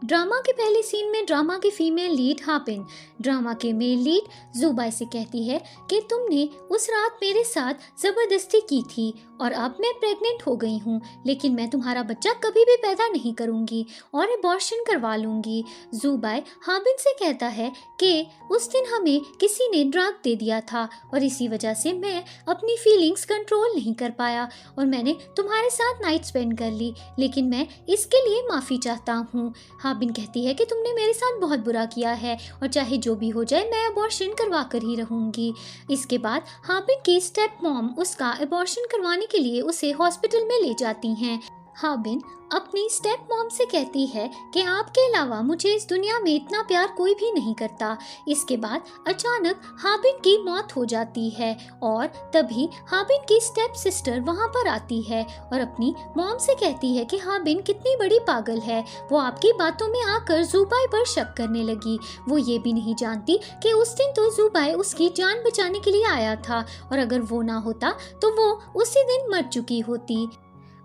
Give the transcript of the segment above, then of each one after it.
Drama के पहले scene में ड्रामा की फीमेल लीड हापिन ड्रामा के मेल लीड जुबाई से कहती है कि तुमने उस रात मेरे साथ ज़बरदस्ती की थी और अब मैं प्रेग्नेंट हो गई हूँ, लेकिन मैं तुम्हारा बच्चा कभी भी पैदा नहीं करूँगी और एबॉर्शन करवा लूँगी। जुबाई हाबिन से कहता है कि उस दिन हमें किसी ने ड्रग दे दिया था और इसी वजह से मैं अपनी फीलिंग्स कंट्रोल नहीं कर पाया और मैंने तुम्हारे साथ नाइट स्पेंड कर ली, लेकिन मैं इसके लिए माफ़ी चाहता हूँ। हाबिन कहती है कि तुमने मेरे साथ बहुत बुरा किया है और चाहे जो भी हो जाए मैं अबॉर्शन करवा कर ही रहूंगी। इसके बाद हाबिन की स्टेप मॉम उसका अबॉर्शन करवाने के लिए उसे हॉस्पिटल में ले जाती हैं। हाबिन अपनी स्टेप मॉम से कहती है कि आपके अलावा मुझे इस दुनिया में इतना प्यार कोई भी नहीं करता। इसके बाद अचानक हाबिन की मौत हो जाती है और तभी हाबिन की स्टेप सिस्टर वहां पर आती है और अपनी मॉम से कहती है कि हाबिन कितनी बड़ी पागल है, वो आपकी बातों में आकर जुबाई पर शक करने लगी। वो ये भी नहीं जानती कि उस दिन तो जुबाई उसकी जान बचाने के लिए आया था और अगर वो ना होता तो वो उसी दिन मर चुकी होती।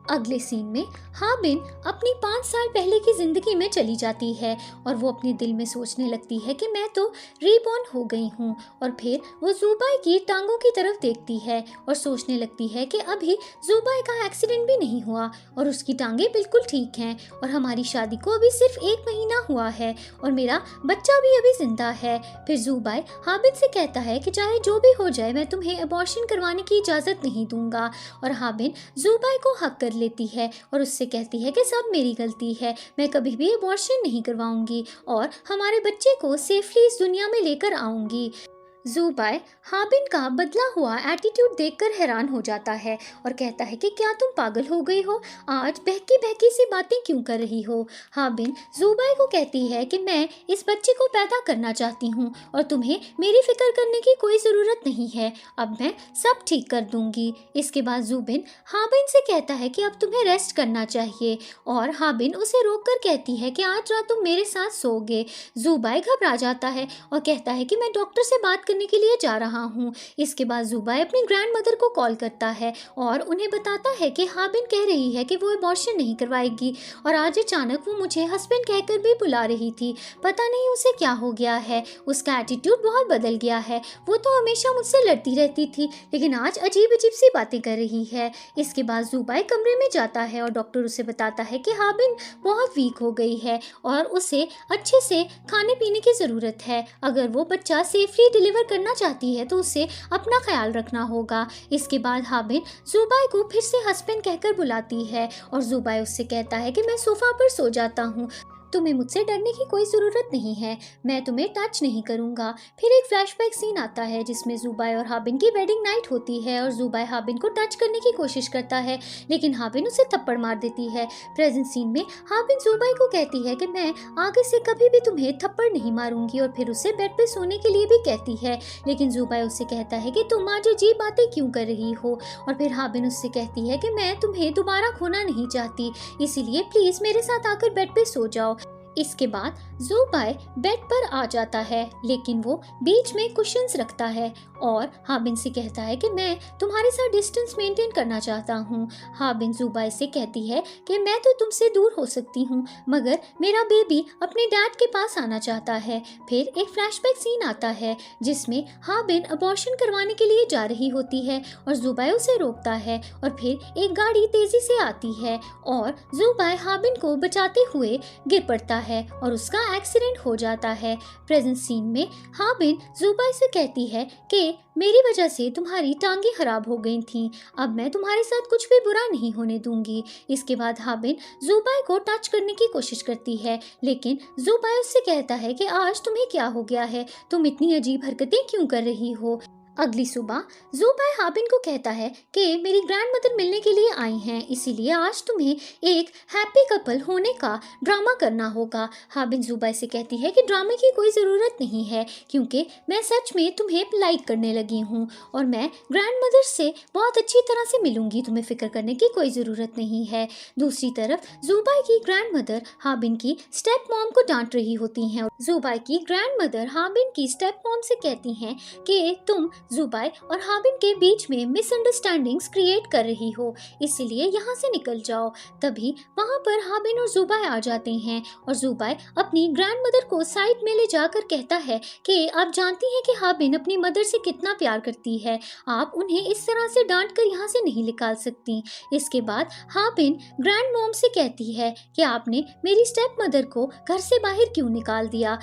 अगले सीन में हाबिन अपनी 5 साल पहले की ज़िंदगी में चली जाती है और वो अपने दिल में सोचने लगती है कि मैं तो रीबॉर्न हो गई हूँ। और फिर वो जुबाई की टांगों की तरफ देखती है और सोचने लगती है कि अभी जुबाई का एक्सीडेंट भी नहीं हुआ और उसकी टांगें बिल्कुल ठीक हैं और हमारी शादी को अभी सिर्फ 1 महीना हुआ है और मेरा बच्चा भी अभी जिंदा है। फिर जुबाई हाबिन से कहता है कि चाहे जो भी हो जाए मैं तुम्हें अबॉर्शन करवाने की इजाज़त नहीं दूंगा और हाबिन जुबाई को हक कर लेती है और उससे कहती है कि सब मेरी गलती है, मैं कभी भी अबॉर्शन नहीं करवाऊंगी और हमारे बच्चे को सेफली इस दुनिया में लेकर आऊंगी। जुबाई हाबिन का बदला हुआ एटीट्यूड देखकर हैरान हो जाता है और कहता है कि क्या तुम पागल हो गई हो, आज बहकी बहकी सी बातें क्यों कर रही हो। हाबिन जुबाई को कहती है कि मैं इस बच्चे को पैदा करना चाहती हूँ और तुम्हें मेरी फिक्र करने की कोई ज़रूरत नहीं है, अब मैं सब ठीक कर दूंगी। इसके बाद जुबिन हाबिन से कहता है कि अब तुम्हें रेस्ट करना चाहिए और हाबिन उसे रोक कर कहती है कि आज रात तुम मेरे साथ सोओगे। जुबाई घबरा जाता है और कहता है कि मैं डॉक्टर से बात करने के लिए जा रहा हूँ। इसके बाद जुबाई अपनी ग्रैंड मदर को कॉल करता है और उन्हें बताता है कि हाबिन कह रही है कि वो अबॉर्शन नहीं करवाएगी और आज अचानक वो मुझे हस्बैंड कहकर भी बुला रही थी, पता नहीं उसे क्या हो गया है, उसका एटीट्यूड बहुत बदल गया है, वो तो हमेशा मुझसे लड़ती रहती थी लेकिन आज अजीब अजीब सी बातें कर रही है। इसके बाद जुबाई कमरे में जाता है और डॉक्टर उसे बताता है कि हाबिन बहुत वीक हो गई है और उसे अच्छे से खाने पीने की ज़रूरत है, अगर वो बच्चा सेफली डिलीवर करना चाहती है तो उसे अपना ख्याल रखना होगा। इसके बाद हाबिन जुबाई को फिर से हस्बैंड कहकर बुलाती है और जुबाई उससे कहता है कि मैं सोफा पर सो जाता हूँ, तुम्हें मुझसे डरने की कोई ज़रूरत नहीं है, मैं तुम्हें टच नहीं करूँगा। फिर एक फ्लैशबैक सीन आता है जिसमें जुबाई और हाबिन की वेडिंग नाइट होती है और जुबाई हाबिन को टच करने की कोशिश करता है लेकिन हाबिन उसे थप्पड़ मार देती है। प्रेजेंट सीन में हाबिन जुबाई को कहती है कि मैं आगे से कभी भी तुम्हें थप्पड़ नहीं मारूंगी और फिर उसे बेड पे सोने के लिए भी कहती है, लेकिन जुबाई उससे कहता है कि तुम आज अजीब बातें क्यों कर रही हो और फिर हाबिन उससे कहती है कि मैं तुम्हें दोबारा खोना नहीं चाहती, इसीलिए प्लीज़ मेरे साथ आकर बेड पे सो जाओ। इसके बाद जुबाई बेड पर आ जाता है लेकिन वो बीच में कुशन्स रखता है और हाबिन से कहता है कि मैं तुम्हारे साथ डिस्टेंस मेंटेन करना चाहता हूँ। हाबिन जुबाई से कहती है कि मैं तो तुमसे दूर हो सकती हूँ मगर मेरा बेबी अपने डैड के पास आना चाहता है। फिर एक फ्लैशबैक सीन आता है जिसमें हाबिन अबॉर्शन करवाने के लिए जा रही होती है और जुबाई उसे रोकता है और फिर एक गाड़ी तेजी से आती है और जुबाई हाबिन को बचाते हुए गिर पड़ता है और उसका एक्सीडेंट हो जाता है। प्रेजेंट सीन में हाबिन जुबाई से कहती है कि मेरी वजह से तुम्हारी टांगें खराब हो गई थीं, अब मैं तुम्हारे साथ कुछ भी बुरा नहीं होने दूंगी। इसके बाद हाबिन जुबाई को टच करने की कोशिश करती है लेकिन जुबाई उससे कहता है कि आज तुम्हें क्या हो गया है, तुम इतनी अजीब हरकतें क्यों कर रही हो। अगली सुबह जुबाई हाबिन को कहता है कि मेरी ग्रैंड मदर मिलने के लिए आई हैं, इसीलिए आज तुम्हें एक हैप्पी कपल होने का ड्रामा करना होगा। हाबिन जुबाई से कहती है कि ड्रामे की कोई ज़रूरत नहीं है क्योंकि मैं सच में तुम्हें लाइक करने लगी हूँ और मैं ग्रैंड मदर से बहुत अच्छी तरह से मिलूंगी, तुम्हें फिक्र करने की कोई ज़रूरत नहीं है। दूसरी तरफ जुबाई की ग्रैंड मदर हाबिन की स्टेप मॉम को डांट रही होती हैं और जुबाई की ग्रैंड मदर हाबिन की स्टेप मॉम से कहती हैं कि तुम जुबाई और हाबिन के बीच में मिसअंडरस्टैंडिंग्स क्रिएट कर रही हो, इसलिए यहाँ से निकल जाओ। तभी वहाँ पर हाबिन और जुबाई आ जाते हैं और जुबाई अपनी ग्रैंड मदर को साइड में ले जाकर कहता है कि आप जानती हैं कि हाबिन अपनी मदर से कितना प्यार करती है, आप उन्हें इस तरह से डांट कर यहाँ से नहीं निकाल सकती। इसके बाद हाबिन ग्रैंड मॉम से कहती है कि आपने मेरी स्टेप मदर को घर से बाहर क्यों निकाल दिया।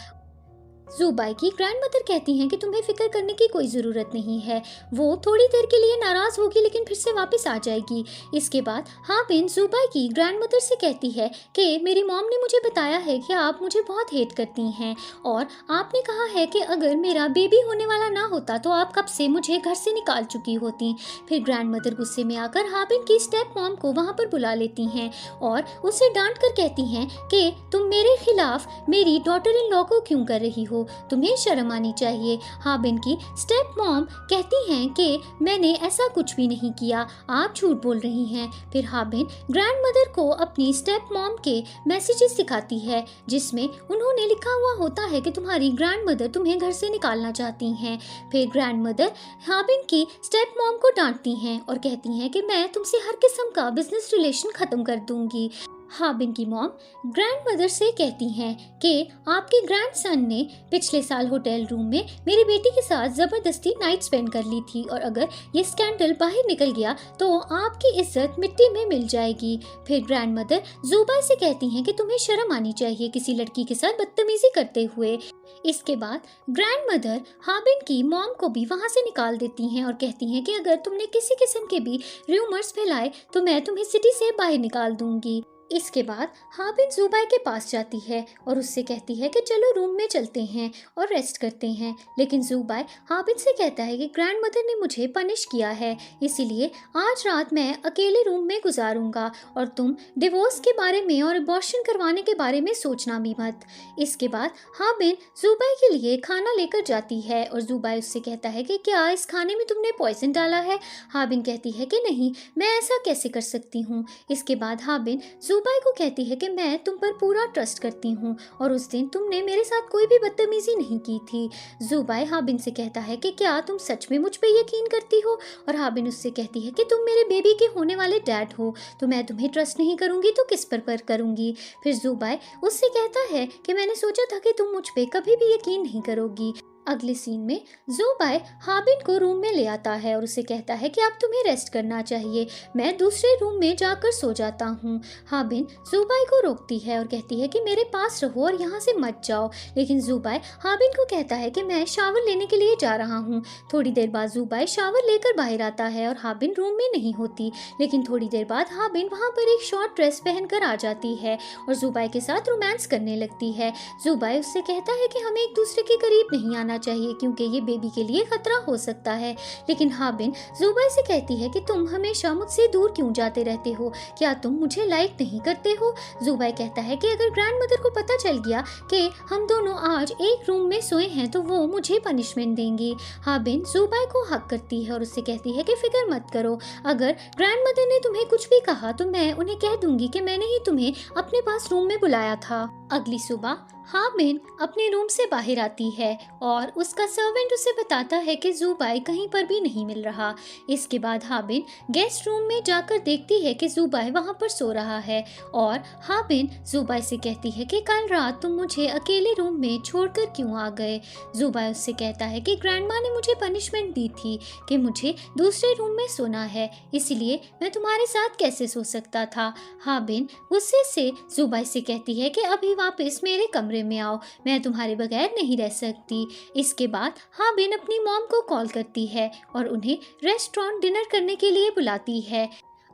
जुबाई की ग्रैंड मदर कहती हैं कि तुम्हें फिक्र करने की कोई ज़रूरत नहीं है, वो थोड़ी देर के लिए नाराज़ होगी लेकिन फिर से वापस आ जाएगी। इसके बाद हाबिन जुबाई की ग्रैंड मदर से कहती है कि मेरी मॉम ने मुझे बताया है कि आप मुझे बहुत हेट करती हैं और आपने कहा है कि अगर मेरा बेबी होने वाला ना होता तो आप कब से मुझे घर से निकाल चुकी होती। फिर ग्रैंड मदर गुस्से में आकर हाबिन की स्टेप मॉम को वहाँ पर बुला लेती हैं और उसे डांट कर कहती हैं कि तुम मेरे खिलाफ मेरी डॉटर इन लॉ को क्यों कर रही हो, तुम्हें शर्म आनी चाहिए। हाबिन की स्टेप मॉम कहती हैं कि मैंने ऐसा कुछ भी नहीं किया, आप झूठ बोल रही हैं। फिर हाबिन ग्रैंड मदर को अपनी स्टेप मॉम के मैसेजेस दिखाती है जिसमें उन्होंने लिखा हुआ होता है कि तुम्हारी ग्रैंड मदर तुम्हें घर से निकालना चाहती हैं। फिर ग्रैंड मदर हाबिन की स्टेप मॉम को डांटती हैं और कहती हैं कि मैं तुमसे हर किस्म का बिजनेस रिलेशन खत्म कर दूंगी। हाबिन की मॉम ग्रैंड मदर से कहती हैं कि आपके ग्रैंडसन ने पिछले साल होटल रूम में मेरी बेटी के साथ ज़बरदस्ती नाइट स्पेंड कर ली थी और अगर ये स्कैंडल बाहर निकल गया तो आपकी इज्जत मिट्टी में मिल जाएगी। फिर ग्रैंड मदर जुबाई से कहती हैं कि तुम्हें शर्म आनी चाहिए किसी लड़की के साथ बदतमीजी करते हुए। इसके बाद ग्रैंड मदर हाबिन की मॉम को भी वहाँ से निकाल देती हैं और कहती हैं कि अगर तुमने किसी किस्म के भी र्यूमर्स फैलाए तो मैं तुम्हें सिटी से बाहर निकाल दूंगी। इसके बाद हाबिन जुबाई के पास जाती है और उससे कहती है कि चलो रूम में चलते हैं और रेस्ट करते हैं, लेकिन जुबाई हाबिन से कहता है कि ग्रैंड मदर ने मुझे पनिश किया है, इसीलिए आज रात मैं अकेले रूम में गुजारूंगा और तुम डिवोर्स के बारे में और अबॉर्शन करवाने के बारे में सोचना भी मत। इसके बाद हाबिन जुबाई के लिए खाना लेकर जाती है और जुबाई उससे कहता है कि क्या इस खाने में तुमने पॉइजन डाला है। हाबिन कहती है कि नहीं, मैं ऐसा कैसे कर सकती हूँ। इसके बाद हाबिन जुबाई को कहती है कि मैं तुम पर पूरा ट्रस्ट करती हूँ और उस दिन तुमने मेरे साथ कोई भी बदतमीजी नहीं की थी। जुबाई हाबिन से कहता है कि क्या तुम सच में मुझ पे यकीन करती हो, और हाबिन उससे कहती है कि तुम मेरे बेबी के होने वाले डैड हो, तो मैं तुम्हें ट्रस्ट नहीं करूँगी तो किस पर करूँगी। फिर जुबाई उससे कहता है कि मैंने सोचा था कि तुम मुझ पे कभी भी यकीन नहीं करोगी। अगले सीन में जुबाई हाबिन को रूम में ले आता है और उसे कहता है कि अब तुम्हें रेस्ट करना चाहिए, मैं दूसरे रूम में जाकर सो जाता हूँ। हाबिन जुबाई को रोकती है और कहती है कि मेरे पास रहो और यहाँ से मत जाओ, लेकिन जुबाई हाबिन को कहता है कि मैं शावर लेने के लिए जा रहा हूँ। थोड़ी देर बाद जुबाई शावर लेकर बाहर आता है और हाबिन रूम में नहीं होती, लेकिन थोड़ी देर बाद हाबिन वहाँ पर एक शॉर्ट ड्रेस पहनकर आ जाती है और जुबाई के साथ रोमांस करने लगती है। जुबाई उससे कहता है कि हमें एक दूसरे के करीब नहीं आना चाहिए क्योंकि ये बेबी के लिए खतरा हो सकता है, लेकिन हाबिन जुबाई से कहती है कि तुम हमेशा मुझसे दूर क्यों जाते रहते हो, क्या तुम मुझे लाइक नहीं करते हो। जुबाई कहता है कि अगर ग्रैंड मदर को पता चल गया कि हम दोनों आज एक रूम में सोए हैं तो वो मुझे पनिशमेंट देंगी। हाबिन जुबाई को हक करती है और उससे कहती है कि फिक्र मत करो, अगर ग्रैंड मदर ने तुम्हें कुछ भी कहा तो मैं उन्हें कह दूंगी कि मैंने ही तुम्हें अपने पास रूम में बुलाया था। अगली सुबह हाबिन अपने रूम से बाहर आती है और उसका सर्वेंट उसे बताता है कि जुबाई कहीं पर भी नहीं मिल रहा। इसके बाद हाबिन गेस्ट रूम में जाकर देखती है कि जुबाई वहां पर सो रहा है और हाबिन जुबाई से कहती है कि कल रात तुम मुझे अकेले रूम में छोड़कर क्यों आ गए। जुबाई उससे कहता है कि ग्रैंडमा ने मुझे पनिशमेंट दी थी कि मुझे दूसरे रूम में सोना है, इसलिए मैं तुम्हारे साथ कैसे सो सकता था। हाबिन गुस्से से जुबाई से कहती है कि अभी वापस मेरे कमरे में आओ, मैं तुम्हारे बगैर नहीं रह सकती। इसके बाद हाबिन अपनी मॉम को कॉल करती है और उन्हें रेस्टोरेंट डिनर करने के लिए बुलाती है।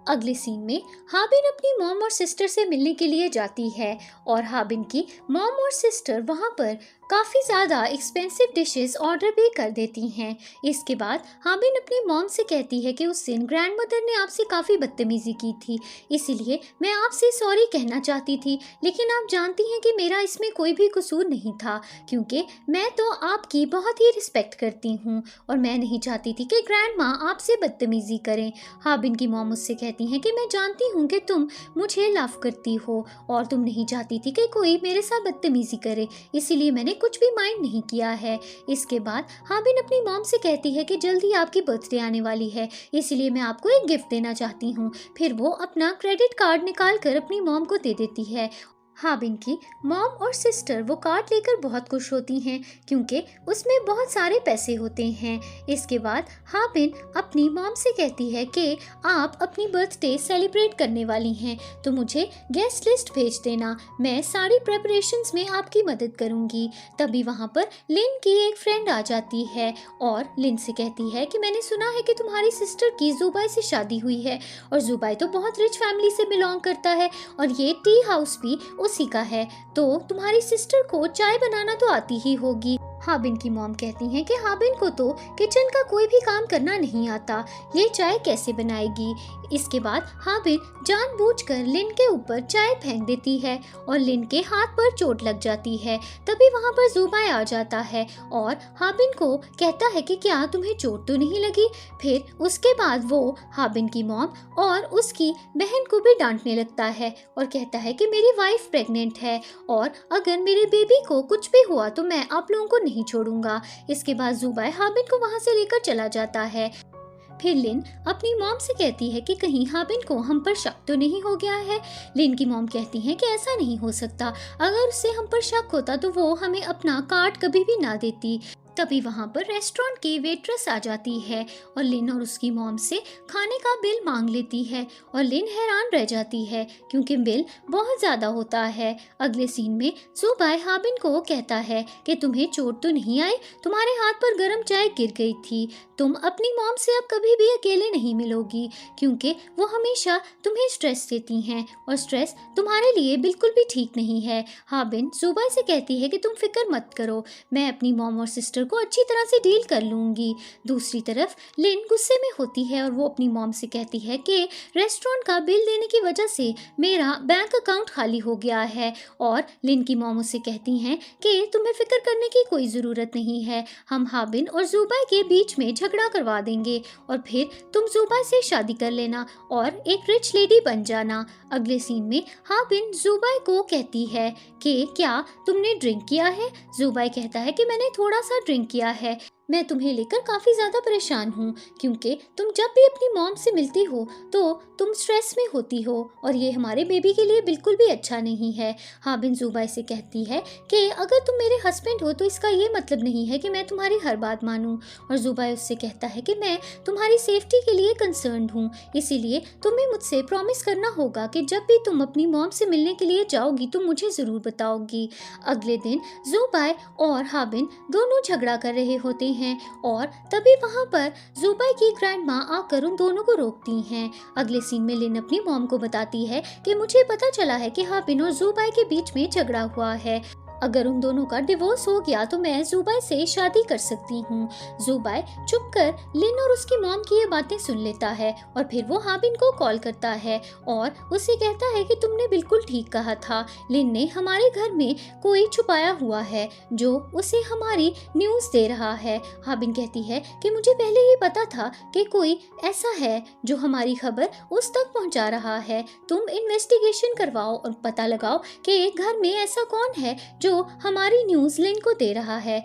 अगले सीन में हाबिन अपनी मॉम और सिस्टर से मिलने के लिए जाती है और हाबिन की मॉम और सिस्टर वहाँ पर काफ़ी ज़्यादा एक्सपेंसिव डिशेस ऑर्डर भी कर देती हैं। इसके बाद हाबिन अपनी मॉम से कहती है कि उस दिन ग्रैंड मदर ने आपसे काफ़ी बदतमीज़ी की थी, इसीलिए मैं आपसे सॉरी कहना चाहती थी, लेकिन आप जानती हैं कि मेरा इसमें कोई भी कसूर नहीं था क्योंकि मैं तो आपकी बहुत ही रिस्पेक्ट करती हूँ और मैं नहीं चाहती थी कि ग्रैंड माँ आपसे बदतमीज़ी करें। हाबिन की मॉम उससे कहती हैं कि मैं जानती हूँ कि तुम मुझे लव करती हो और तुम नहीं चाहती थी कि कोई मेरे साथ बदतमीज़ी करे, इसीलिए मैंने कुछ भी माइंड नहीं किया है। इसके बाद हाबिन अपनी मॉम से कहती है कि जल्दी आपकी बर्थडे आने वाली है, इसीलिए मैं आपको एक गिफ्ट देना चाहती हूँ। फिर वो अपना क्रेडिट कार्ड निकाल कर अपनी मॉम को दे देती है। हाबिन की मॉम और सिस्टर वो कार्ड लेकर बहुत खुश होती हैं क्योंकि उसमें बहुत सारे पैसे होते हैं। इसके बाद हाबिन अपनी मॉम से कहती है कि आप अपनी बर्थडे सेलिब्रेट करने वाली हैं, तो मुझे गेस्ट लिस्ट भेज देना, मैं सारी प्रेपरेशंस में आपकी मदद करूंगी। तभी वहाँ पर लिन की एक फ्रेंड आ जाती है और लिन से कहती है कि मैंने सुना है कि तुम्हारी सिस्टर की जुबाई से शादी हुई है, और जुबाई तो बहुत रिच फैमिली से बिलोंग करता है और ये टी हाउस भी उसी का है, तो तुम्हारी सिस्टर को चाय बनाना तो आती ही होगी। हाबिन की मॉम कहती हैं कि हाबिन को तो किचन का कोई भी काम करना नहीं आता, ये चाय कैसे बनाएगी। इसके बाद हाबिन जानबूझकर लिन के ऊपर चाय फेंक देती है और लिन के हाथ पर चोट लग जाती है। तभी वहाँ पर जुबाई आ जाता है और हाबिन को कहता है कि क्या तुम्हें चोट तो नहीं लगी। फिर उसके बाद वो हाबिन की मॉम और उसकी बहन को भी डांटने लगता है और कहता है कि मेरी वाइफ प्रेग्नेंट है और अगर मेरे बेबी को कुछ भी हुआ तो मैं आप लोगों को नहीं छोड़ूंगा। इसके बाद जुबाई हाबिन को वहाँ से लेकर चला जाता है। फिर लिन अपनी मॉम से कहती है कि कहीं हाबिन को हम पर शक तो नहीं हो गया है। लिन की मॉम कहती हैं कि ऐसा नहीं हो सकता, अगर उससे हम पर शक होता तो वो हमें अपना कार्ड कभी भी ना देती। तभी वहाँ पर रेस्टोरेंट की वेट्रेस आ जाती है और लिन और उसकी मॉम से खाने का बिल मांग लेती है और लिन हैरान रह जाती है क्योंकि बिल बहुत ज़्यादा होता है। अगले सीन में जुबाई हाबिन को कहता है कि तुम्हें चोट तो नहीं आई, तुम्हारे हाथ पर गर्म चाय गिर गई थी, तुम अपनी मॉम से अब कभी भी अकेले नहीं मिलोगी क्योंकि वो हमेशा तुम्हें स्ट्रेस देती हैं और स्ट्रेस तुम्हारे लिए बिल्कुल भी ठीक नहीं है। हाबिन जुबाई से कहती है कि तुम फिक्र मत करो, मैं अपनी मॉम और सिस्टर को अच्छी तरह से डील कर लूंगी। दूसरी तरफ लिन गुस्से में होती है और वो अपनी मॉम से कहती है कि रेस्टोरेंट का बिल देने की वजह से मेरा बैंक अकाउंट खाली हो गया है, और लिन की मॉम उससे कहती हैं कि तुम्हें फिक्र करने की कोई ज़रूरत नहीं है, हम हाबिन और जुबाई के बीच में झगड़ा करवा देंगे और फिर तुम जुबाई से शादी कर लेना और एक रिच लेडी बन जाना। अगले सीन में हाबिन जुबाई को कहती है कि क्या तुमने ड्रिंक किया है। जुबाई कहता है कि मैंने थोड़ा सा ड्रिंक किया है, मैं तुम्हें लेकर काफ़ी ज़्यादा परेशान हूँ क्योंकि तुम जब भी अपनी मॉम से मिलती हो तो तुम स्ट्रेस में होती हो और ये हमारे बेबी के लिए बिल्कुल भी अच्छा नहीं है। हाबिन जुबाई से कहती है कि अगर तुम मेरे हस्बैंड हो तो इसका ये मतलब नहीं है कि मैं तुम्हारी हर बात मानूं, और जुबाई उससे कहता है कि मैं तुम्हारी सेफ्टी के लिए कंसर्न्ड हूँ, इसीलिए तुम्हें मुझसे प्रॉमिस करना होगा कि जब भी तुम अपनी मॉम से मिलने के लिए जाओगी तो मुझे ज़रूर बताओगी। अगले दिन जुबाई और हाबिन दोनों झगड़ा कर रहे होते हैं और तभी वहाँ पर जुबाई की ग्रैंड माँ आकर उन दोनों को रोकती हैं। अगले सीन में लिन अपनी मॉम को बताती है कि मुझे पता चला है कि हाबिन और जुबाई के बीच में झगड़ा हुआ है, अगर उन दोनों का डिवोर्स हो गया तो मैं जुबाई से शादी कर सकती हूँ। जुबाई चुपकर लिन और उसकी मॉम की ये बातें सुन लेता है और फिर वो हाबिन को कॉल करता है और उससे कहता है कि तुमने बिल्कुल ठीक कहा था, लिन ने हमारे घर में कोई छुपाया हुआ है जो उसे हमारी न्यूज़ दे रहा है। हाबिन कहती है कि मुझे पहले ही पता था कि कोई ऐसा है जो हमारी खबर उस तक पहुँचा रहा है, तुम इन्वेस्टिगेशन करवाओ और पता लगाओ कि घर में ऐसा कौन है जो हमारी न्यूज़ लिन को दे रहा है।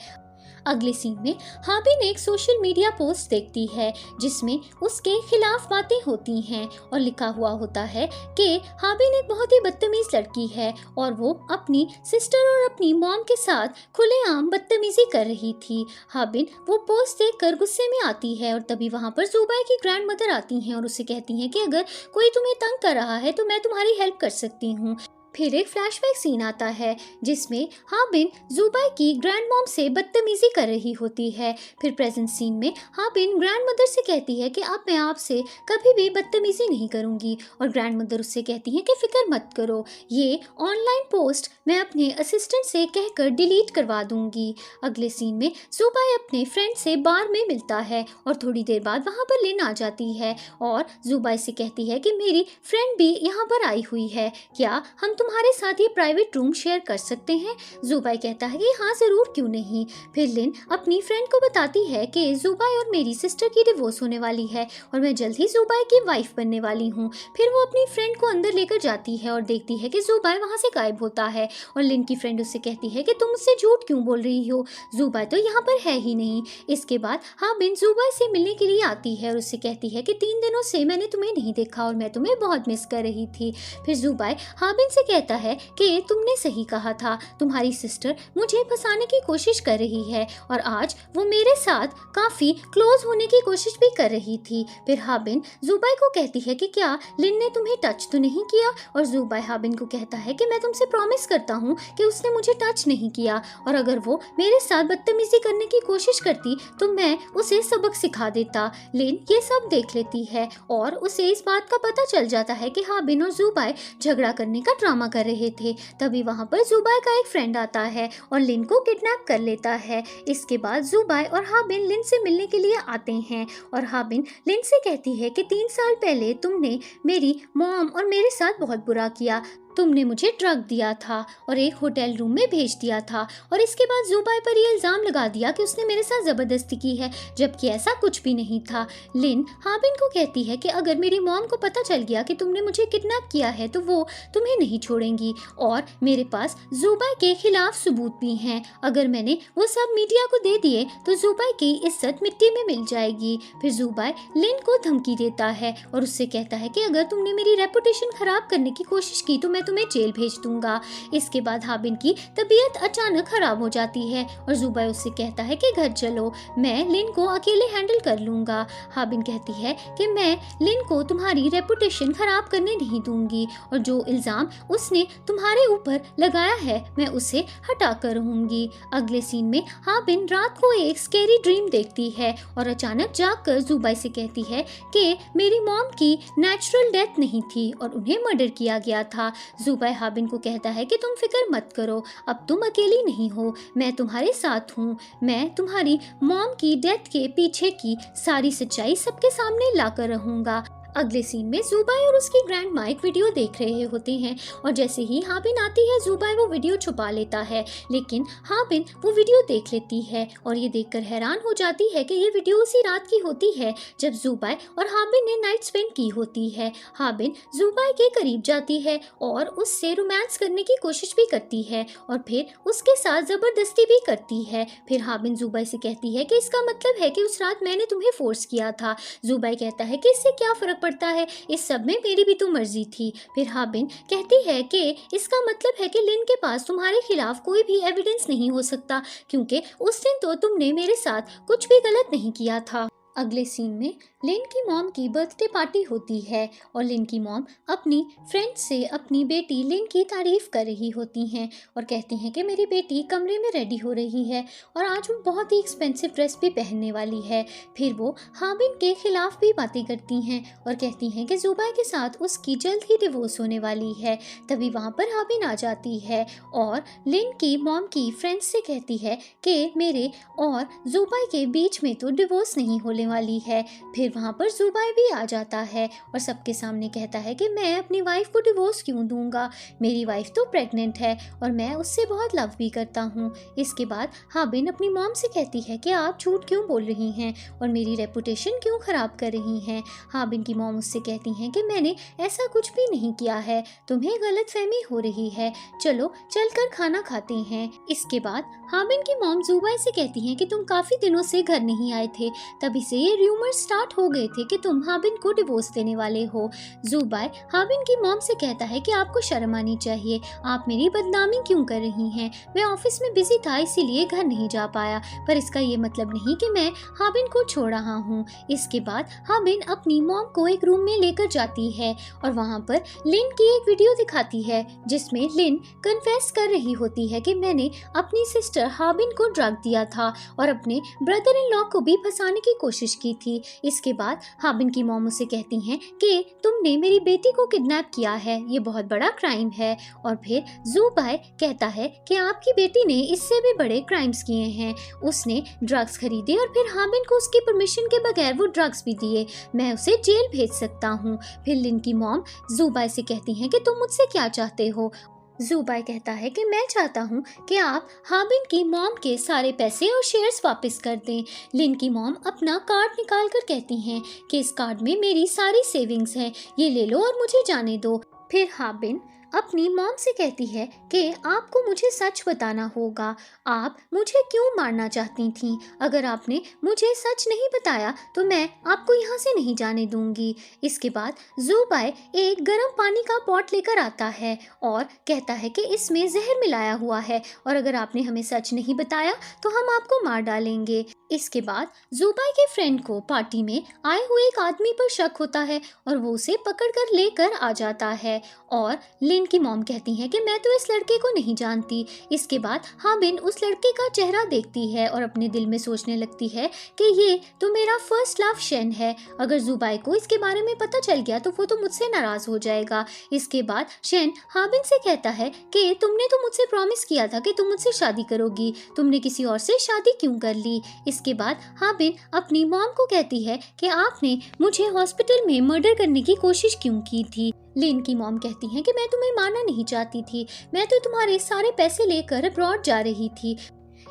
अगले सीन में हाबिन एक सोशल मीडिया पोस्ट देखती है जिसमें उसके खिलाफ बातें होती हैं और लिखा हुआ होता है कि हाबिन एक बहुत ही बदतमीज लड़की है और वो अपनी सिस्टर और अपनी मॉम के साथ खुलेआम बदतमीजी कर रही थी। हाबिन वो पोस्ट देखकर गुस्से में आती है और तभी वहाँ पर जुबाई की ग्रैंड मदर आती हैं और उससे कहती हैं कि अगर कोई तुम्हें तंग कर रहा है तो मैं तुम्हारी हेल्प कर सकती हूँ। फिर एक फ्लैशबैक सीन आता है जिसमें हाबिन जुबाई की ग्रैंड मॉम से बदतमीजी कर रही होती है। फिर प्रेजेंट सीन में हाबिन ग्रैंड मदर से कहती है कि अब मैं आपसे कभी भी बदतमीजी नहीं करूंगी और ग्रैंड मदर उससे कहती है कि फिक्र मत करो, ये ऑनलाइन पोस्ट मैं अपने असिस्टेंट से कहकर डिलीट करवा दूंगी। अगले सीन में जुबाई अपने फ्रेंड से बार में मिलता है और थोड़ी देर बाद वहाँ पर लिन आ जाती है और जुबाई से कहती है कि मेरी फ्रेंड भी यहाँ पर आई हुई है, क्या हम तुम्हारे साथ ये प्राइवेट रूम शेयर कर सकते हैं? जुबाई कहता है कि हाँ ज़रूर, क्यों नहीं। फिर लिन अपनी फ्रेंड को बताती है कि जुबाई और मेरी सिस्टर की डिवोर्स होने वाली है और मैं जल्द ही जुबाई की वाइफ बनने वाली हूँ। फिर वो अपनी फ्रेंड को अंदर लेकर जाती है और देखती है कि जुबाई वहाँ से गायब होता है और लिन की फ्रेंड उससे कहती है कि तुम मुझसे झूठ क्यों बोल रही हो, जुबाई तो यहाँ पर है ही नहीं। इसके बाद हाबिन जुबाई से मिलने के लिए आती है और उससे कहती है कि 3 दिनों से मैंने तुम्हें नहीं देखा और मैं तुम्हें बहुत मिस कर रही थी। फिर जुबाई हाबिन से कहता है कि तुमने सही कहा था, तुम्हारी सिस्टर मुझे फंसाने की कोशिश कर रही है और आज वो मेरे साथ काफ़ी क्लोज होने की कोशिश भी कर रही थी। फिर हाबिन जुबाई को कहती है कि क्या लिन ने तुम्हें टच तो नहीं किया, और जुबाई हाबिन को कहता है कि मैं तुमसे प्रॉमिस करता हूँ कि उसने मुझे टच नहीं किया और अगर वो मेरे साथ बदतमीजी करने की कोशिश करती तो मैं उसे सबक सिखा देता। लिन ये सब देख लेती है और उसे इस बात का पता चल जाता है कि हाबिन और जुबाई झगड़ा करने का ड्रामा कर रहे थे। तभी वहाँ पर जुबाई का एक फ्रेंड आता है और लिन को किडनैप कर लेता है। इसके बाद जुबाई और हाबिन लिन से मिलने के लिए आते हैं और हाबिन लिन से कहती है कि 3 साल पहले तुमने मेरी मॉम और मेरे साथ बहुत बुरा किया, तुमने मुझे ड्रग दिया था और एक होटल रूम में भेज दिया था और इसके बाद जुबाई पर यह इल्ज़ाम लगा दिया कि उसने मेरे साथ ज़बरदस्ती की है, जबकि ऐसा कुछ भी नहीं था। लिन हाबिन को कहती है कि अगर मेरी मॉम को पता चल गया कि तुमने मुझे किडनैप किया है तो वो तुम्हें नहीं छोड़ेंगी और मेरे पास जुबाई के खिलाफ सबूत भी हैं। अगर मैंने वो सब मीडिया को दे दिए तो जुबाई की इज्जत मिट्टी में मिल जाएगी। फिर जुबाई लिन को धमकी देता है और उससे कहता है कि अगर तुमने मेरी रेपुटेशन खराब करने की कोशिश की तो मैं तुम्हें जेल भेज दूंगा। इसके बाद हाबिन की तबीयत अचानक खराब हो जाती है और जुबाई उससे कहता है कि घर चलो, मैं लिन को अकेले हैंडल कर लूंगा। हाबिन कहती है कि मैं लिन को तुम्हारी रेपुटेशन खराब करने नहीं दूंगी और जो इल्जाम उसने तुम्हारे ऊपर लगाया है मैं उसे हटा कर रहूंगी। अगले सीन में हाबिन रात को एक स्कैरी ड्रीम देखती है और अचानक जागकर जुबाई से कहती है कि मेरी मॉम की नेचुरल डेथ नहीं थी और उन्हें मर्डर किया गया था। जुबाई हाबिन को कहता है कि तुम फिक्र मत करो, अब तुम अकेली नहीं हो, मैं तुम्हारे साथ हूँ। मैं तुम्हारी मॉम की डेथ के पीछे की सारी सच्चाई सबके सामने लाकर रहूंगा। अगले सीन में जुबाई और उसकी ग्रैंड माँ एक वीडियो देख रहे होते हैं और जैसे ही हाबिन आती है जुबाई वो वीडियो छुपा लेता है, लेकिन हाबिन वो वीडियो देख लेती है और ये देखकर हैरान हो जाती है कि ये वीडियो उसी रात की होती है जब जुबाई और हाबिन ने नाइट स्पेंड की होती है। हाबिन जुबाई के करीब जाती है और उससे रोमांस करने की कोशिश भी करती है और फिर उसके साथ ज़बरदस्ती भी करती है। फिर हाबिन जुबाई से कहती है कि इसका मतलब है कि उस रात मैंने तुम्हें फोर्स किया था। जुबाई कहता है कि इससे क्या फ़र्क पड़ता है, इस सब में मेरी भी तो मर्जी थी। फिर हाबिन कहती है कि इसका मतलब है कि लिन के पास तुम्हारे खिलाफ कोई भी एविडेंस नहीं हो सकता क्योंकि उस दिन तो तुमने मेरे साथ कुछ भी गलत नहीं किया था। अगले सीन में लिन की मॉम की बर्थडे पार्टी होती है और लिन की मॉम अपनी फ्रेंड से अपनी बेटी लिन की तारीफ कर रही होती हैं और कहती हैं कि मेरी बेटी कमरे में रेडी हो रही है और आज वो बहुत ही एक्सपेंसिव ड्रेस भी पहनने वाली है। फिर वो हाबिन के खिलाफ भी बातें करती हैं और कहती हैं कि जुबाई के साथ उसकी जल्द ही डिवोर्स होने वाली है। तभी वहाँ पर हाबिन आ जाती है और लिन की मॉम की फ्रेंड से कहती है कि मेरे और जुबाई के बीच में तो डिवोर्स नहीं होने वाली है। फिर वहाँ पर जुबाई भी आ जाता है और सबके सामने कहता है कि मैं अपनी वाइफ को डिवोर्स क्यों दूंगा, मेरी वाइफ तो प्रेग्नेंट है और मैं उससे बहुत लव भी करता हूँ। इसके बाद हाबिन अपनी मॉम से कहती है कि आप झूठ क्यों बोल रही हैं और मेरी रेपुटेशन क्यों ख़राब कर रही हैं। हाबिन की मॉम उससे कहती हैं कि मैंने ऐसा कुछ भी नहीं किया है, तुम्हें गलतफहमी हो रही है, चलो चलकर खाना खाते हैं। इसके बाद हाबिन की मॉम जुबाई से कहती हैं कि तुम काफ़ी दिनों से घर नहीं आए थे, तभी से ये र्यूमर स्टार्ट हो गए थे कि तुम हाबिन को डिवोर्स देने वाले हो। जुबाई हाबिन की मॉम से कहता है कि आपको शर्म आनी चाहिए, आप मेरी बदनामी क्यों कर रही हैं, मैं ऑफिस में बिजी था इसीलिए घर नहीं जा पाया, पर इसका ये मतलब नहीं कि मैं हाबिन को छोड़ रहा हूँ। इसके बाद हाबिन अपनी मॉम को एक रूम में लेकर जाती है और वहाँ पर लिन की एक वीडियो दिखाती है जिसमें लिन कन्फेस कर रही होती है कि मैंने अपनी सिस्टर हाबिन को ड्रग दिया था और अपने ब्रदर इन लॉ को भी फंसाने की कोशिश कोशिश की थी। इसके बाद हाबिन की मॉम उसे कहती हैं कि तुमने मेरी बेटी को किडनैप किया है, ये बहुत बड़ा क्राइम है। और फिर ज़ुबाई कहता है कि आपकी बेटी ने इससे भी बड़े क्राइम्स किए हैं। उसने ड्रग्स खरीदे और फिर हाबिन को उसकी परमिशन के बगैर वो ड्रग्स भी दिए। मैं उसे जेल भेज सकता हूँ। फिर लिन की मॉम ज़ुबाई से कहती हैं कि तुम मुझसे क्या चाहते हो। ज़ुबाई कहता है कि मैं चाहता हूँ कि आप हाबिन की मॉम के सारे पैसे और शेयर्स वापस कर दें। लिन की मॉम अपना कार्ड निकाल कर कहती हैं कि इस कार्ड में मेरी सारी सेविंग्स हैं, ये ले लो और मुझे जाने दो। फिर हाबिन अपनी मॉम से कहती है कि आपको मुझे सच बताना होगा, आप मुझे क्यों मारना चाहती थीं? अगर आपने मुझे सच नहीं बताया तो मैं आपको यहाँ से नहीं जाने दूंगी। इसके बाद ज़ुबाई एक गर्म पानी का पॉट लेकर आता है और कहता है कि इसमें जहर मिलाया हुआ है और अगर आपने हमें सच नहीं बताया तो हम आपको मार डालेंगे। इसके बाद ज़ुबाई के फ्रेंड को पार्टी में आए हुए एक आदमी पर शक होता है और वो उसे पकड़कर लेकर आ जाता है। और लिन की मॉम कहती हैं कि मैं तो इस लड़के को नहीं जानती। इसके बाद हाबिन उस लड़के का चेहरा देखती है और अपने दिल में सोचने लगती है कि ये तो मेरा फर्स्ट लव शेन है। अगर ज़ुबाई को इसके बारे में पता चल गया तो वो तो मुझसे नाराज हो जाएगा। इसके बाद शेन हाबिन से कहता है कि तुमने तो मुझसे प्रॉमिस किया था कि तुम मुझसे शादी करोगी, तुमने किसी और से शादी क्यों कर ली? इसके बाद हाबिन अपनी मॉम को कहती है कि आपने मुझे हॉस्पिटल में मर्डर करने की कोशिश क्यों की थी? लिन की मॉम कहती हैं कि मैं तुम्हें मारना नहीं चाहती थी, मैं तो तुम्हारे सारे पैसे लेकर अब्रॉड जा रही थी।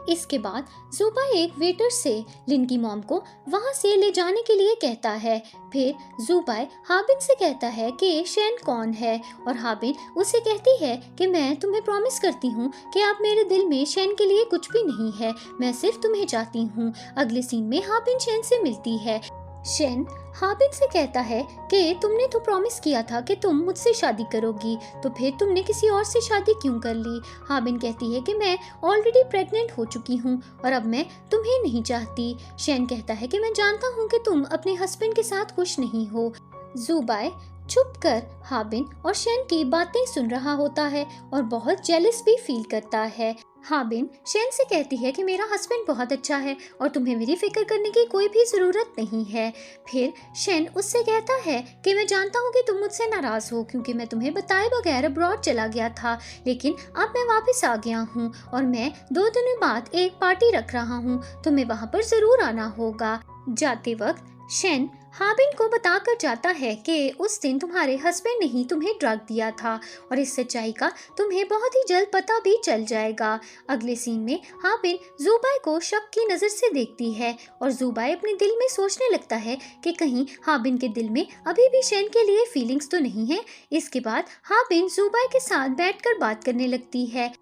इसके बाद ज़ुबाई एक वेटर से लिन की मॉम को वहाँ से ले जाने के लिए कहता है। फिर ज़ुबाई हाबिन से कहता है कि शेन कौन है और हाबिन उसे कहती है कि मैं तुम्हें प्रॉमिस करती हूँ कि आप मेरे दिल में शेन के लिए कुछ भी नहीं है, मैं सिर्फ तुम्हें चाहती हूँ। अगले सीन में हाबिन शेन से मिलती है। शेन हाबिन से कहता है कि तुमने तो प्रॉमिस किया था कि तुम मुझसे शादी करोगी, तो फिर तुमने किसी और से शादी क्यों कर ली? हाबिन कहती है कि मैं ऑलरेडी प्रेग्नेंट हो चुकी हूँ और अब मैं तुम्हें नहीं चाहती। शेन कहता है कि मैं जानता हूँ कि तुम अपने हस्बैंड के साथ खुश नहीं हो। ज़ुबाई चुप कर हाबिन और शेन की बातें सुन रहा होता है और बहुत जेलस भी फील करता है। हाबिन शेन से कहती है कि मेरा हस्बैंड बहुत अच्छा है और तुम्हें मेरी फिक्र करने की कोई भी ज़रूरत नहीं है। फिर शेन उससे कहता है कि मैं जानता हूँ कि तुम मुझसे नाराज़ हो क्योंकि मैं तुम्हें बताए बगैर अब्रॉड चला गया था, लेकिन अब मैं वापस आ गया हूँ और मैं 2 दिनों बाद एक पार्टी रख रहा हूँ, तुम्हें वहाँ पर ज़रूर आना होगा। जाते वक्त शेन हाबिन को बताकर जाता है कि उस दिन तुम्हारे हस्बैंड ने ही तुम्हें ड्रग दिया था और इस सच्चाई का तुम्हें बहुत ही जल्द पता भी चल जाएगा। अगले सीन में हाबिन ज़ुबाई को शक की नज़र से देखती है और ज़ुबाई अपने दिल में सोचने लगता है कि कहीं हाबिन के दिल में अभी भी शेन के लिए फीलिंग्स तो नहीं है। इसके बाद हाबिन ज़ुबाई के साथ बैठकर बात करने लगती है।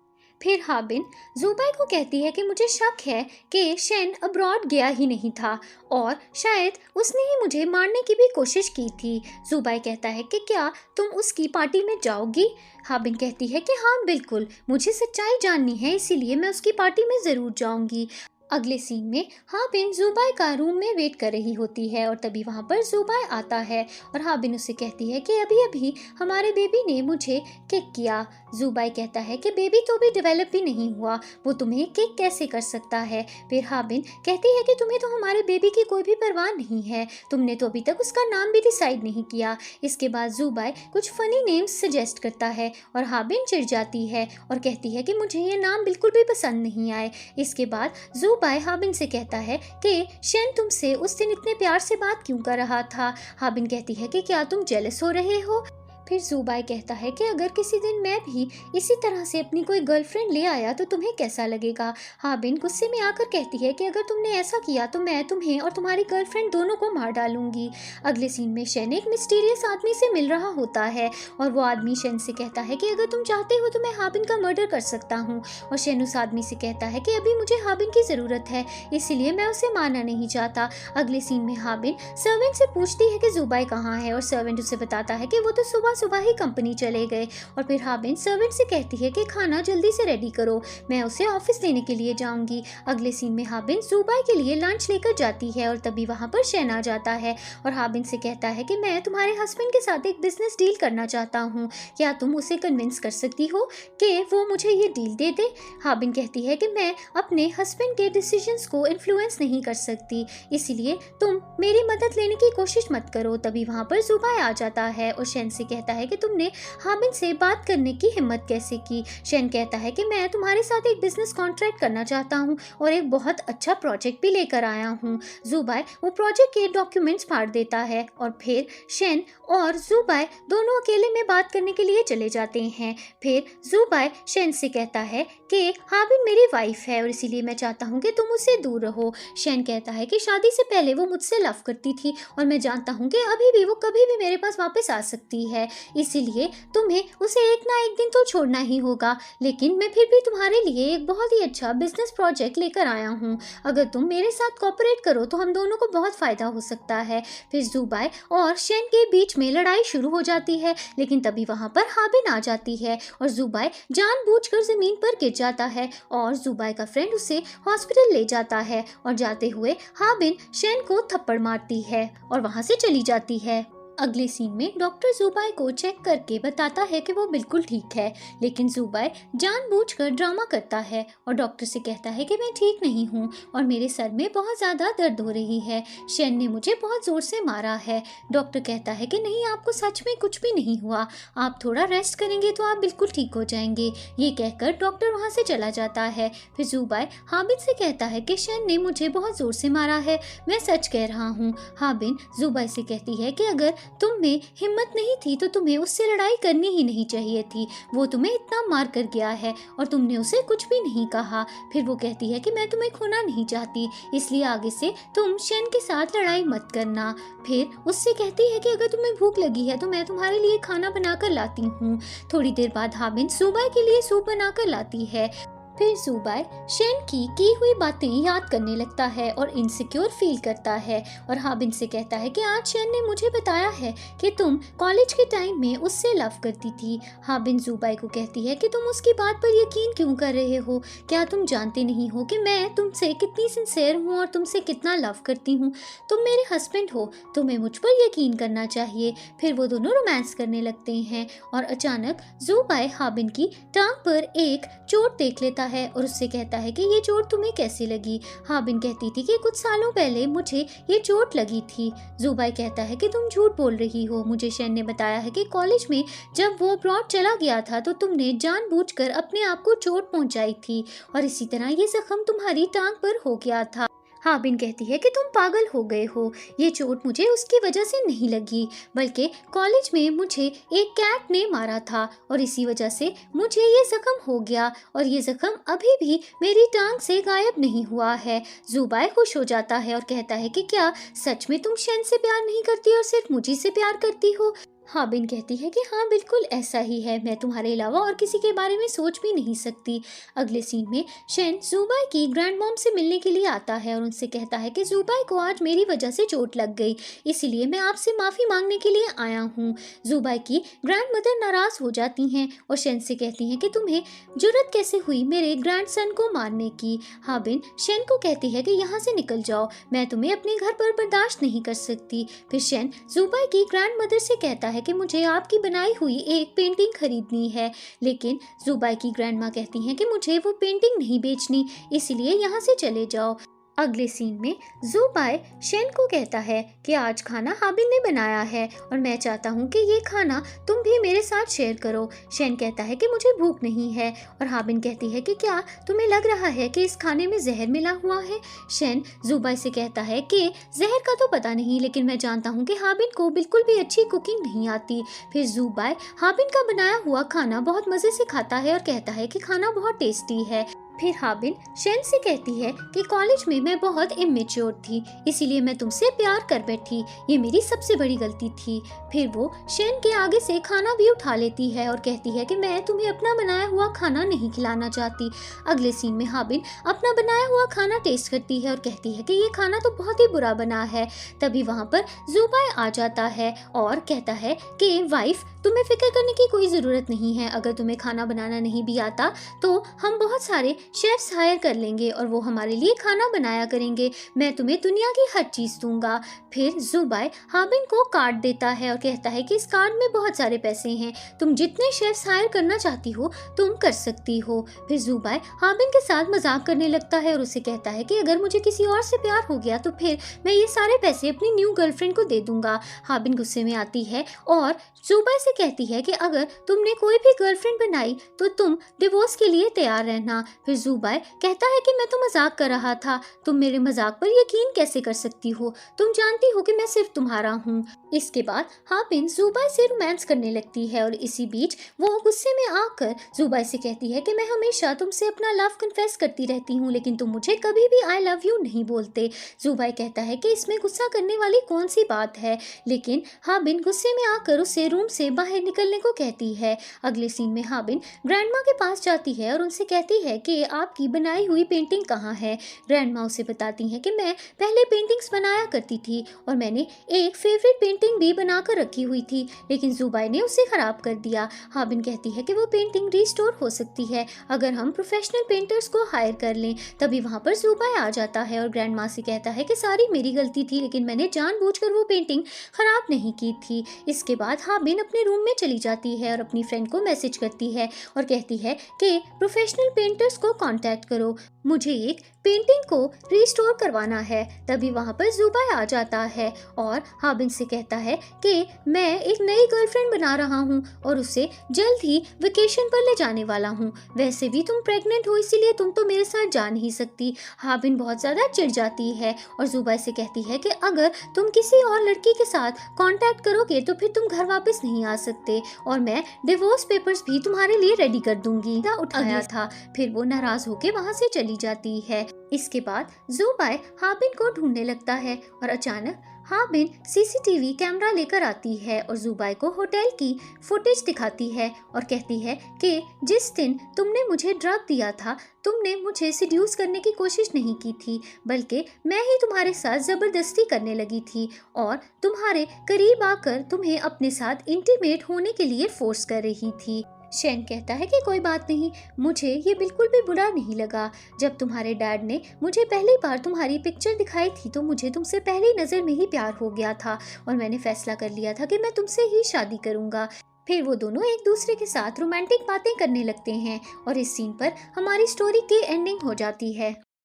फिर हाबिन ज़ुबाई को कहती है कि मुझे शक है कि शेन अब्रॉड गया ही नहीं था और शायद उसने ही मुझे मारने की भी कोशिश की थी। ज़ुबाई कहता है कि क्या तुम उसकी पार्टी में जाओगी? हाबिन कहती है कि हाँ बिल्कुल, मुझे सच्चाई जाननी है इसीलिए मैं उसकी पार्टी में ज़रूर जाऊंगी। अगले सीन में हाबिन ज़ुबाई का रूम में वेट कर रही होती है और तभी वहाँ पर ज़ुबाई आता है और हाबिन उसे कहती है कि अभी अभी हमारे बेबी ने मुझे किक किया। ज़ुबाई कहता है कि बेबी तो अभी डेवलप भी नहीं हुआ, वो तुम्हें किक कैसे कर सकता है? फिर हाबिन कहती है कि तुम्हें तो हमारे बेबी की कोई भी परवाह नहीं है, तुमने तो अभी तक उसका नाम भी डिसाइड नहीं किया। इसके बाद ज़ुबाई कुछ फ़नी नेम्स सजेस्ट करता है और हाबिन चिढ़ जाती है और कहती है कि मुझे ये नाम बिल्कुल भी पसंद नहीं आए। इसके बाद ज़ुबाई हाबिन से कहता है कि शेन तुमसे उस दिन इतने प्यार से बात क्यों कर रहा था? हाबिन कहती है कि क्या तुम जेलस हो रहे हो? फिर ज़ुबाई कहता है कि अगर किसी दिन मैं भी इसी तरह से अपनी कोई गर्लफ्रेंड ले आया तो तुम्हें कैसा लगेगा? हाबिन गुस्से में आकर कहती है कि अगर तुमने ऐसा किया तो मैं तुम्हें और तुम्हारी गर्लफ्रेंड दोनों को मार डालूंगी। अगले सीन में शेन एक मिस्टीरियस आदमी से मिल रहा होता है और वो आदमी शेन से कहता है कि अगर तुम चाहते हो तो मैं हाबिन का मर्डर कर सकता हूँ और शेन उस आदमी से कहता है कि अभी मुझे हाबिन की ज़रूरत है इसीलिए मैं उसे मारना नहीं चाहता। अगले सीन में हाबिन सर्वेंट से पूछती है कि ज़ुबाई कहाँ है और सर्वेंट उसे बताता है कि वो तो सुबह सुबह ही कंपनी चले गए। और फिर हाबिन सर्वेंट से कहती है कि खाना जल्दी से रेडी करो, मैं उसे ऑफिस लेने के लिए जाऊंगी। अगले सीन में हाबिन जुबाई के लिए लंच लेकर जाती है और तभी वहाँ पर शेन आ जाता है और हाबिन से कहता है कि मैं तुम्हारे हस्बैंड के साथ एक बिजनेस डील करना चाहता हूँ, क्या तुम उसे कन्विंस कर सकती हो कि वो मुझे ये डील दे दे। हाबिन कहती है कि मैं अपने हस्बैंड के डिसीजंस को इन्फ्लुएंस नहीं कर सकती, इसीलिए तुम मेरी मदद लेने की कोशिश मत करो। तभी वहाँ पर जुबाई आ जाता है और शेन से कहता है कि तुमने हाबिन से बात करने की हिम्मत कैसे की। शेन कहता है कि मैं तुम्हारे साथ एक बिजनेस कॉन्ट्रैक्ट करना चाहता हूँ और एक बहुत अच्छा प्रोजेक्ट भी लेकर आया हूँ। जुबाई वो प्रोजेक्ट के डॉक्यूमेंट्स फाड़ देता है और फिर शेन और जुबाई दोनों अकेले में बात करने के लिए चले जाते हैं। फिर जुबाई शेन से कहता है कि हाबिन मेरी वाइफ है और इसीलिए मैं चाहता हूँ कि तुम उससे दूर रहो। शेन कहता है कि शादी से पहले वो मुझसे लव करती थी और मैं जानता हूँ कि अभी भी वो कभी भी मेरे पास वापस आ सकती है, इसीलिए तुम्हें उसे एक ना एक दिन तो छोड़ना ही होगा। लेकिन मैं फिर भी तुम्हारे लिए एक बहुत ही अच्छा बिजनेस प्रोजेक्ट लेकर आया हूँ, अगर तुम मेरे साथ कोऑपरेट करो तो हम दोनों को बहुत फ़ायदा हो सकता है। फिर जुबाई और शेन के बीच में लड़ाई शुरू हो जाती है, लेकिन तभी वहाँ पर हाबिन आ जाती है और जुबाई जानबूझकर ज़मीन पर गिर जाता है और जुबाई का फ्रेंड उसे हॉस्पिटल ले जाता है और जाते हुए हाबिन शेन को थप्पड़ मारती है और वहाँ से चली जाती है। अगले सीन में डॉक्टर जुबाई को चेक करके बताता है कि वो बिल्कुल ठीक है, लेकिन जुबाई जानबूझकर ड्रामा करता है और डॉक्टर से कहता है कि मैं ठीक नहीं हूँ और मेरे सर में बहुत ज़्यादा दर्द हो रही है, शेन ने मुझे बहुत ज़ोर से मारा है। डॉक्टर कहता है कि नहीं, आपको सच में कुछ भी नहीं हुआ, आप थोड़ा रेस्ट करेंगे तो आप बिल्कुल ठीक हो जाएंगे। ये कहकर डॉक्टर वहाँ से चला जाता है। फिर जुबाई हाबिन से कहता है कि शेन ने मुझे बहुत ज़ोर से मारा है, मैं सच कह रहा हूँ। हाबिन जुबाई से कहती है कि अगर तुम में हिम्मत नहीं थी तो तुम्हें उससे लड़ाई करनी ही नहीं चाहिए थी, वो तुम्हें इतना मार कर गया है और तुमने उसे कुछ भी नहीं कहा। फिर वो कहती है कि मैं तुम्हें खोना नहीं चाहती, इसलिए आगे से तुम शेन के साथ लड़ाई मत करना। फिर उससे कहती है कि अगर तुम्हें भूख लगी है तो मैं तुम्हारे लिए खाना बनाकर लाती हूँ। थोड़ी देर बाद हाबिन जुबाई के लिए सूप बनाकर लाती है। फिर जुबाई शेन की हुई बातें याद करने लगता है और इनसिक्योर फील करता है और हाबिन से कहता है कि आज शेन ने मुझे बताया है कि तुम कॉलेज के टाइम में उससे लव करती थी। हाबिन जुबाई को कहती है कि तुम उसकी बात पर यकीन क्यों कर रहे हो, क्या तुम जानते नहीं हो कि मैं तुमसे कितनी सिंसेयर हूँ और तुमसे कितना लव करती हूँ, तुम मेरे हस्बैंड हो, तुम्हें मुझ पर यकीन करना चाहिए। फिर वो दोनों रोमांस करने लगते हैं और अचानक जुबाई हाबिन की टांग पर एक चोट देख लेता है और उससे कहता है कि ये चोट तुम्हें कैसे लगी। हाबिन कहती थी कि कुछ सालों पहले मुझे ये चोट लगी थी। जुबाई कहता है कि तुम झूठ बोल रही हो, मुझे शेन ने बताया है कि कॉलेज में जब वो अब्रॉड चला गया था तो तुमने जानबूझकर अपने आप को चोट पहुंचाई थी और इसी तरह ये जख्म तुम्हारी टांग पर हो गया था। हाबिन कहती है कि तुम पागल हो गए हो, ये चोट मुझे उसकी वजह से नहीं लगी, बल्कि कॉलेज में मुझे एक कैट ने मारा था और इसी वजह से मुझे ये जख्म हो गया और ये जख्म अभी भी मेरी टांग से गायब नहीं हुआ है। जुबाई खुश हो जाता है और कहता है कि क्या सच में तुम शेन से प्यार नहीं करती और सिर्फ मुझे से प्यार करती हो। हाबिन कहती है कि हाँ बिल्कुल ऐसा ही है, मैं तुम्हारे अलावा और किसी के बारे में सोच भी नहीं सकती। अगले सीन में शेन जुबाई की ग्रैंड मॉम से मिलने के लिए आता है और उनसे कहता है कि जुबाई को आज मेरी वजह से चोट लग गई, इसीलिए मैं आपसे माफ़ी मांगने के लिए आया हूँ। जुबाई की ग्रैंड मदर नाराज़ हो जाती हैं और शेन से कहती हैं कि तुम्हें जुर्रत कैसे हुई मेरे ग्रैंड सन को मारने की। हाबिन शेन को कहती है कि यहाँ से निकल जाओ, मैं तुम्हें अपने घर पर बर्दाश्त नहीं कर सकती। फिर शेन जुबाई की ग्रैंड मदर से कहता है कि मुझे आपकी बनाई हुई एक पेंटिंग खरीदनी है, लेकिन जुबाई की ग्रैंड माँ कहती हैं कि मुझे वो पेंटिंग नहीं बेचनी, इसलिए यहाँ से चले जाओ। अगले सीन में जुबाई शेन को कहता है कि आज खाना हाबिन ने बनाया है और मैं चाहता हूँ कि ये खाना तुम भी मेरे साथ शेयर करो। शेन कहता है कि मुझे भूख नहीं है और हाबिन कहती है कि क्या तुम्हें लग रहा है कि इस खाने में जहर मिला हुआ है। शेन जुबाई से कहता है कि जहर का तो पता नहीं, लेकिन मैं जानता हूँ कि हाबिन को बिल्कुल भी अच्छी कुकिंग नहीं आती। फिर जुबाई हाबिन का बनाया हुआ खाना बहुत मज़े से खाता है और कहता है कि खाना बहुत टेस्टी है। फिर हाबिन शेन से कहती है कि कॉलेज में मैं बहुत इमेच्योर थी, इसीलिए मैं तुमसे प्यार कर बैठी, ये मेरी सबसे बड़ी गलती थी। फिर वो शेन के आगे से खाना भी उठा लेती है और कहती है कि मैं तुम्हें अपना बनाया हुआ खाना नहीं खिलाना चाहती। अगले सीन में हाबिन अपना बनाया हुआ खाना टेस्ट करती है और कहती है कि ये खाना तो बहुत ही बुरा बना है। तभी वहाँ पर जुबाई आ जाता है और कहता है कि वाइफ तुम्हें फिक्र करने की कोई ज़रूरत नहीं है। अगर तुम्हें खाना बनाना नहीं भी आता तो हम बहुत सारे शेफ्स हायर कर लेंगे और वो हमारे लिए खाना बनाया करेंगे। मैं तुम्हें दुनिया की हर चीज़ दूंगा। फिर जुबाई हाबिन को कार्ड देता है और कहता है कि इस कार्ड में बहुत सारे पैसे हैं, तुम जितने शेफ्स हायर करना चाहती हो तुम कर सकती हो। फिर जुबाई हाबिन के साथ मजाक करने लगता है और उसे कहता है कि अगर मुझे किसी और से प्यार हो गया तो फिर मैं ये सारे पैसे अपनी न्यू गर्लफ्रेंड को दे दूंगा। हाबिन गुस्से में आती है और जुबाई से कहती है कि अगर तुमने कोई भी गर्लफ्रेंड बनाई तो तुम डिवोर्स के लिए तैयार रहना। फिर जुबाई कहता है कि मैं तो मजाक कर रहा था, तुम मेरे मजाक पर यकीन कैसे कर सकती हो, तुम जानती हो कि मैं सिर्फ तुम्हारा हूँ। इसके बाद हाबिन जुबाई से रोमांस करने लगती है और इसी बीच वो गुस्से में आकर जुबाई से कहती है कि मैं हमेशा तुमसे अपना लव कन्फेस करती रहती हूँ लेकिन तुम मुझे कभी भी आई लव यू नहीं बोलते। जुबाई कहता है कि इसमें गुस्सा करने वाली कौन सी बात है, लेकिन हाबिन गुस्से में आकर उसे रूम से बाहर निकलने को कहती है। अगले सीन में हाबिन ग्रैंडमा के पास जाती है और उनसे कहती है कि आपकी बनाई हुई पेंटिंग कहाँ है। ग्रैंडमा उसे बताती हैं कि मैं पहले पेंटिंग्स बनाया करती थी और मैंने एक फेवरेट पेंटिंग भी बनाकर रखी हुई थी लेकिन जुबाई ने उसे खराब कर दिया। हाबिन कहती है कि वो पेंटिंग रिस्टोर हो सकती है अगर हम प्रोफेशनल पेंटर्स को हायर कर लें। तभी वहाँ पर जुबाई आ जाता है और ग्रैंडमा से कहता है कि सारी मेरी गलती थी लेकिन मैंने जानबूझकर वो पेंटिंग खराब नहीं की थी। इसके बाद हाबिन अपने रूम में चली जाती है और अपनी फ्रेंड को मैसेज करती है और कहती है कि प्रोफेशनल पेंटर्स को कांटेक्ट करो, मुझे एक पेंटिंग को रिस्टोर करवाना है। तभी वहाँ पर जुबाई आ जाता है और हाबिन से कहता है कि मैं एक नई गर्लफ्रेंड बना रहा हूँ और उसे जल्द ही वेकेशन पर ले जाने वाला हूँ। वैसे भी तुम प्रेग्नेंट हो इसीलिए तुम तो मेरे साथ जा नहीं सकती। हाबिन बहुत ज़्यादा चिढ़ जाती है और जुबाई से कहती है कि अगर तुम किसी और लड़की के साथ कांटेक्ट करोगे तो फिर तुम घर वापस नहीं आ सकते और मैं डिवोर्स पेपर्स भी तुम्हारे लिए रेडी कर दूंगी। उठाया था। फिर वो नाराज होकर वहाँ से चली जाती है। इसके बाद जुबाई हाबिन को ढूंढने लगता है और अचानक हाबिन सीसीटीवी कैमरा लेकर आती है और जुबाई को होटल की फुटेज दिखाती है और कहती है कि जिस दिन तुमने मुझे ड्रग दिया था तुमने मुझे सिड्यूस करने की कोशिश नहीं की थी बल्कि मैं ही तुम्हारे साथ ज़बरदस्ती करने लगी थी और तुम्हारे करीब आकर तुम्हें अपने साथ इंटीमेट होने के लिए फोर्स कर रही थी। शेन कहता है कि कोई बात नहीं, मुझे ये बिल्कुल भी बुरा नहीं लगा। जब तुम्हारे डैड ने मुझे पहली बार तुम्हारी पिक्चर दिखाई थी तो मुझे तुमसे पहली नज़र में ही प्यार हो गया था और मैंने फैसला कर लिया था कि मैं तुमसे ही शादी करूँगा। फिर वो दोनों एक दूसरे के साथ रोमांटिक बातें करने लगते हैं और इस सीन पर हमारी स्टोरी की एंडिंग हो जाती है।